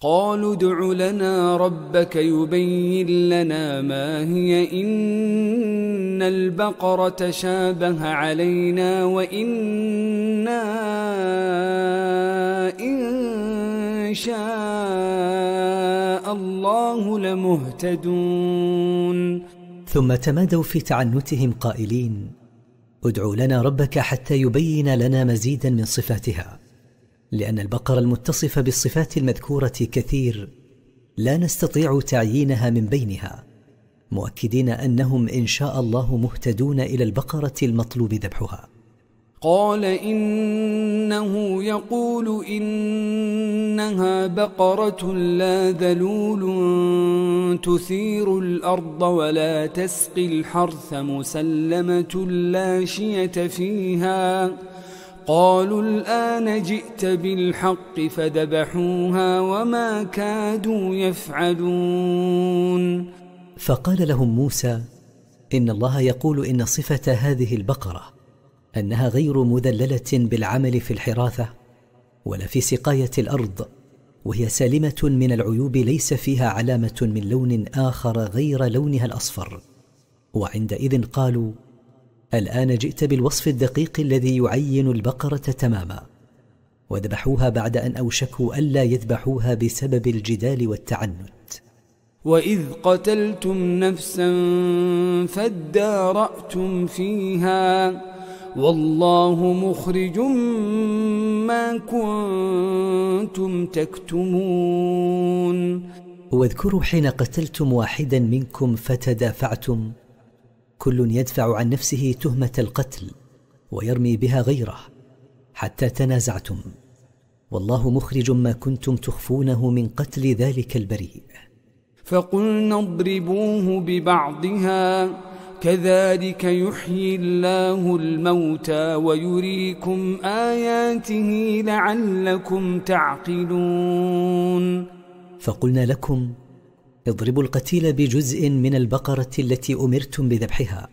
قالوا ادع لنا ربك يبين لنا ما هي إن البقرة تشابه علينا وإنا إن شاء الله لمهتدون. ثم تمادوا في تعنتهم قائلين ادع لنا ربك حتى يبين لنا مزيدا من صفاتها، لأن البقرة المتصفة بالصفات المذكورة كثير لا نستطيع تعيينها من بينها، مؤكدين أنهم إن شاء الله مهتدون إلى البقرة المطلوب ذبحها. قال إنه يقول إنها بقرة لا ذلول تثير الأرض ولا تسقي الحرث مسلمة لا شية فيها. قالوا الآن جئت بالحق فذبحوها وما كادوا يفعلون. فقال لهم موسى إن الله يقول إن صفة هذه البقرة أنها غير مذللة بالعمل في الحراثة ولا في سقاية الأرض، وهي سالمة من العيوب ليس فيها علامة من لون آخر غير لونها الأصفر. وعندئذ قالوا الآن جئت بالوصف الدقيق الذي يعين البقرة تماما، وذبحوها بعد أن أوشكوا ألا يذبحوها بسبب الجدال والتعنت. وإذ قتلتم نفسا فادارأتم فيها والله مخرج ما كنتم تكتمون. واذكروا حين قتلتم واحدا منكم فتدافعتم، كل يدفع عن نفسه تهمة القتل ويرمي بها غيره حتى تنازعتم، والله مخرج ما كنتم تخفونه من قتل ذلك البريء. فقلنا اضربوه ببعضها كذلك يحيي الله الموتى ويريكم آياته لعلكم تعقلون. فقلنا لكم اضربوا القتيل بجزء من البقرة التي أمرتم بذبحها،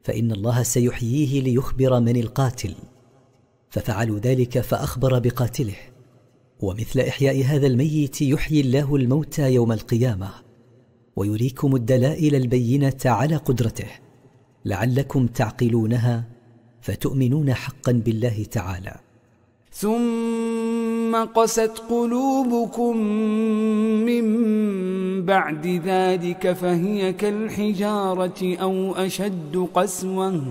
فإن الله سيحييه ليخبر من القاتل. ففعلوا ذلك فأخبر بقاتله. ومثل إحياء هذا الميت يحيي الله الموتى يوم القيامة ويريكم الدلائل البينة على قدرته لعلكم تعقلونها فتؤمنون حقا بالله تعالى. ثم قست قلوبكم من بعد ذلك فهي كالحجارة أو أشد قسوة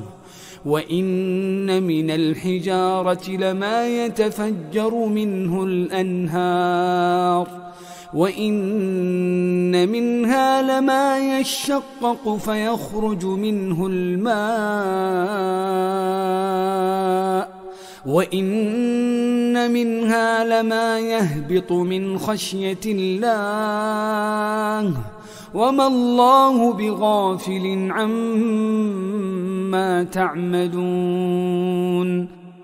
وإن من الحجارة لما يتفجر منه الأنهار وإن منها لما يشقق فيخرج منه الماء وإن منها لما يهبط من خشية الله وما الله بغافل عما تعملون.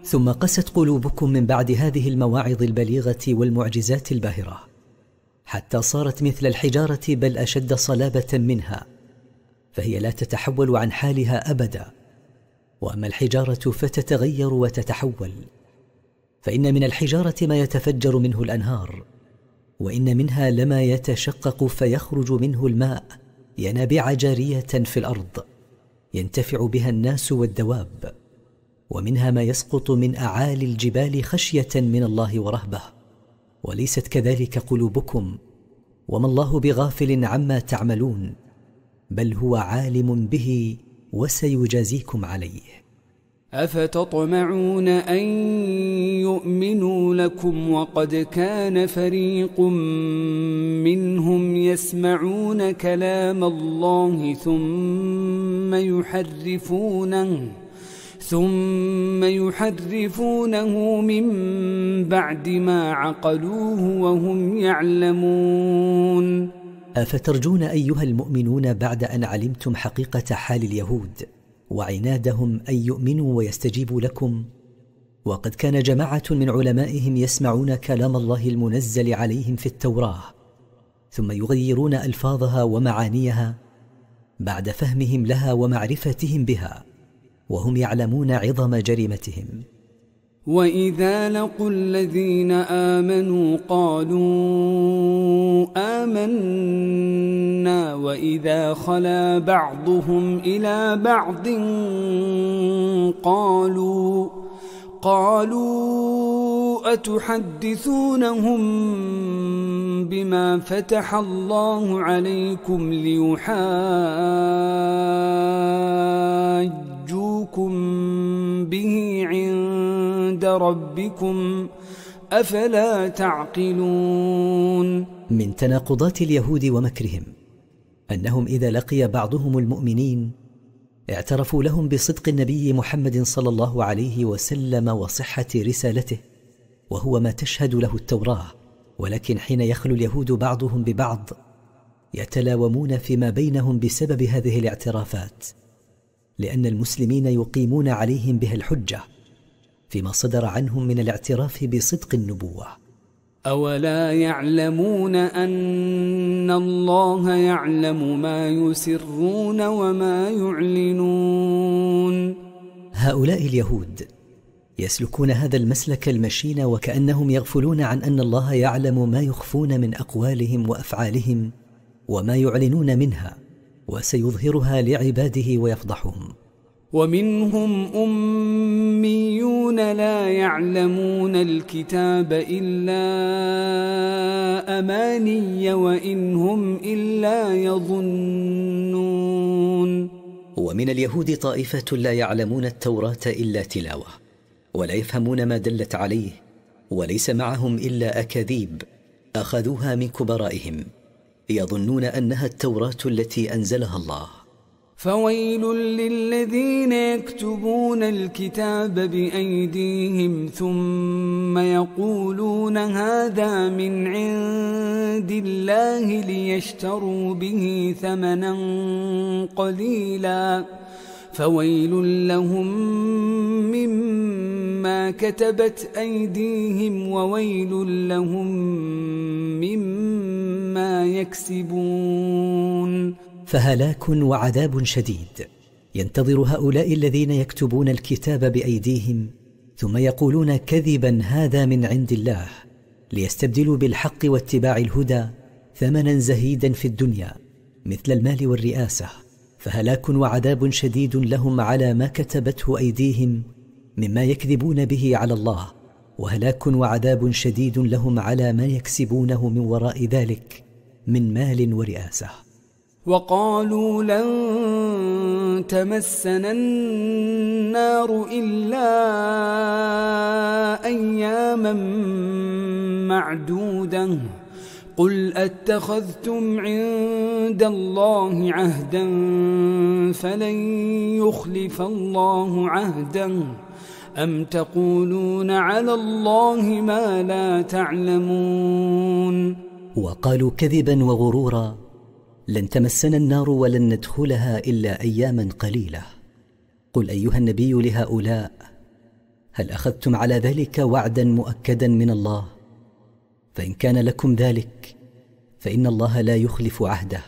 ثم قست قلوبكم من بعد هذه المواعظ البليغة والمعجزات الباهرة حتى صارت مثل الحجارة بل أشد صلابة منها، فهي لا تتحول عن حالها أبدا. وأما الحجارة فتتغير وتتحول، فإن من الحجارة ما يتفجر منه الأنهار، وإن منها لما يتشقق فيخرج منه الماء ينابيع جارية في الأرض ينتفع بها الناس والدواب، ومنها ما يسقط من أعالي الجبال خشية من الله ورهبة. وليست كذلك قلوبكم، وما الله بغافل عما تعملون، بل هو عالم به وسيجازيكم عليه. أفتطمعون أن يؤمنوا لكم وقد كان فريق منهم يسمعون كلام الله ثم يحرفونه من بعد ما عقلوه وهم يعلمون. أفترجون أيها المؤمنون بعد أن علمتم حقيقة حال اليهود وعنادهم أن يؤمنوا ويستجيبوا لكم، وقد كان جماعة من علمائهم يسمعون كلام الله المنزل عليهم في التوراة ثم يغيرون ألفاظها ومعانيها بعد فهمهم لها ومعرفتهم بها وهم يعلمون عظم جريمتهم. وإذا لقوا الذين آمنوا قالوا آمنا وإذا خلا بعضهم إلى بعض قالوا أتحدثونهم بما فتح الله عليكم ليحاجوكم به عند ربكم أفلا تعقلون. من تناقضات اليهود ومكرهم أنهم إذا لقي بعضهم المؤمنين اعترفوا لهم بصدق النبي محمد صلى الله عليه وسلم وصحة رسالته، وهو ما تشهد له التوراة، ولكن حين يخلو اليهود بعضهم ببعض يتلاومون فيما بينهم بسبب هذه الاعترافات، لأن المسلمين يقيمون عليهم بها الحجة فيما صدر عنهم من الاعتراف بصدق النبوة. أولا يعلمون أن الله يعلم ما يسرون وما يعلنون. هؤلاء اليهود يسلكون هذا المسلك المشين وكأنهم يغفلون عن أن الله يعلم ما يخفون من أقوالهم وأفعالهم وما يعلنون منها، وسيظهرها لعباده ويفضحهم. ومنهم أميون لا يعلمون الكتاب إلا أماني وإن هم إلا يظنون. ومن اليهود طائفة لا يعلمون التوراة إلا تلاوة، ولا يفهمون ما دلت عليه، وليس معهم إلا أكاذيب أخذوها من كبرائهم يظنون أنها التوراة التي أنزلها الله. فويل للذين يكتبون الكتاب بأيديهم ثم يقولون هذا من عند الله ليشتروا به ثمنا قليلا فويل لهم مما كتبت أيديهم وويل لهم مما يكسبون. فهلاك وعذاب شديد ينتظر هؤلاء الذين يكتبون الكتاب بأيديهم ثم يقولون كذبا هذا من عند الله ليستبدلوا بالحق واتباع الهدى ثمنا زهيدا في الدنيا مثل المال والرئاسة. فهلاك وعذاب شديد لهم على ما كتبته أيديهم مما يكذبون به على الله، وهلاك وعذاب شديد لهم على ما يكسبونه من وراء ذلك من مال ورئاسة. وقالوا لن تمسنا النار إلا أياما معدودة قل أتخذتم عند الله عهدا فلن يخلف الله عهدا أم تقولون على الله ما لا تعلمون. وقالوا كذبا وغرورا لن تمسنا النار ولن ندخلها إلا أياما قليلة. قل أيها النبي لهؤلاء هل أخذتم على ذلك وعدا مؤكدا من الله؟ فإن كان لكم ذلك فإن الله لا يخلف عهده،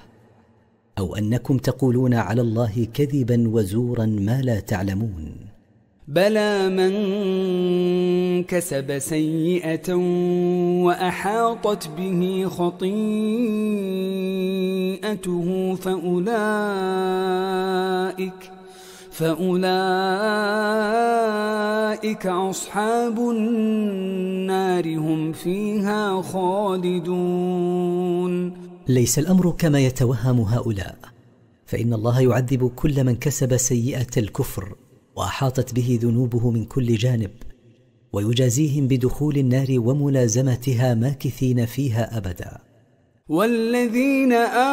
أو أنكم تقولون على الله كذبا وزورا ما لا تعلمون. بلى من كسب سيئة وأحاطت به خطيئته فأولئك أصحاب النار هم فيها خالدون. ليس الأمر كما يتوهم هؤلاء، فإن الله يعذب كل من كسب سيئة الكفر وأحاطت به ذنوبه من كل جانب، ويجازيهم بدخول النار وملازمتها ماكثين فيها أبدا. والذين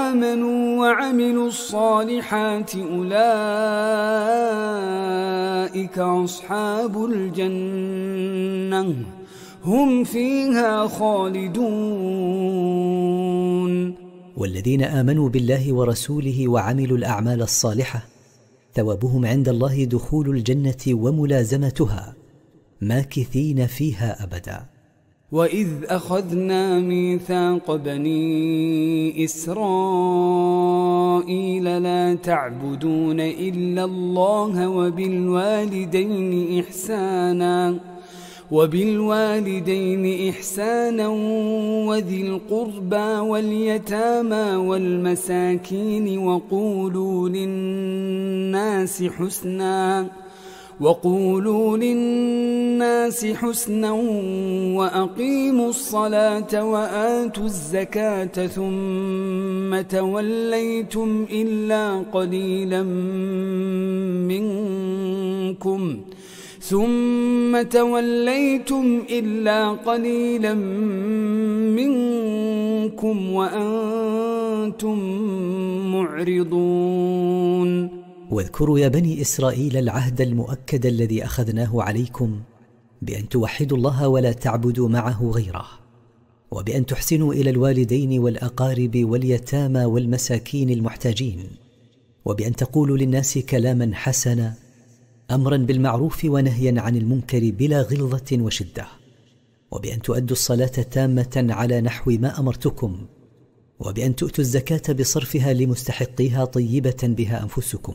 آمنوا وعملوا الصالحات أولئك أصحاب الجنة هم فيها خالدون. والذين آمنوا بالله ورسوله وعملوا الأعمال الصالحة ثوابهم عند الله دخول الجنة وملازمتها ماكثين فيها أبدا. وإذ أخذنا ميثاق بني إسرائيل لا تعبدون إلا الله وبالوالدين إحسانا وبالوالدين إحسانا وذي القربى واليتامى والمساكين وقولوا للناس حسنا وأقيموا الصلاة وآتوا الزكاة ثم توليتم إلا قليلا منكم وأنتم معرضون. واذكروا يا بني إسرائيل العهد المؤكد الذي أخذناه عليكم بأن توحدوا الله ولا تعبدوا معه غيره، وبأن تحسنوا إلى الوالدين والأقارب واليتامى والمساكين المحتاجين، وبأن تقولوا للناس كلاما حسنا أمرا بالمعروف ونهيا عن المنكر بلا غلظة وشدة، وبأن تؤدوا الصلاة تامة على نحو ما أمرتكم، وبأن تؤتوا الزكاة بصرفها لمستحقيها طيبة بها أنفسكم.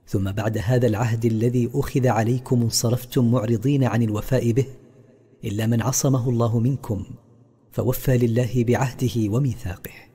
ثم بعد هذا العهد الذي أخذ عليكم انصرفتم معرضين عن الوفاء به إلا من عصمه الله منكم فوفى لله بعهده وميثاقه.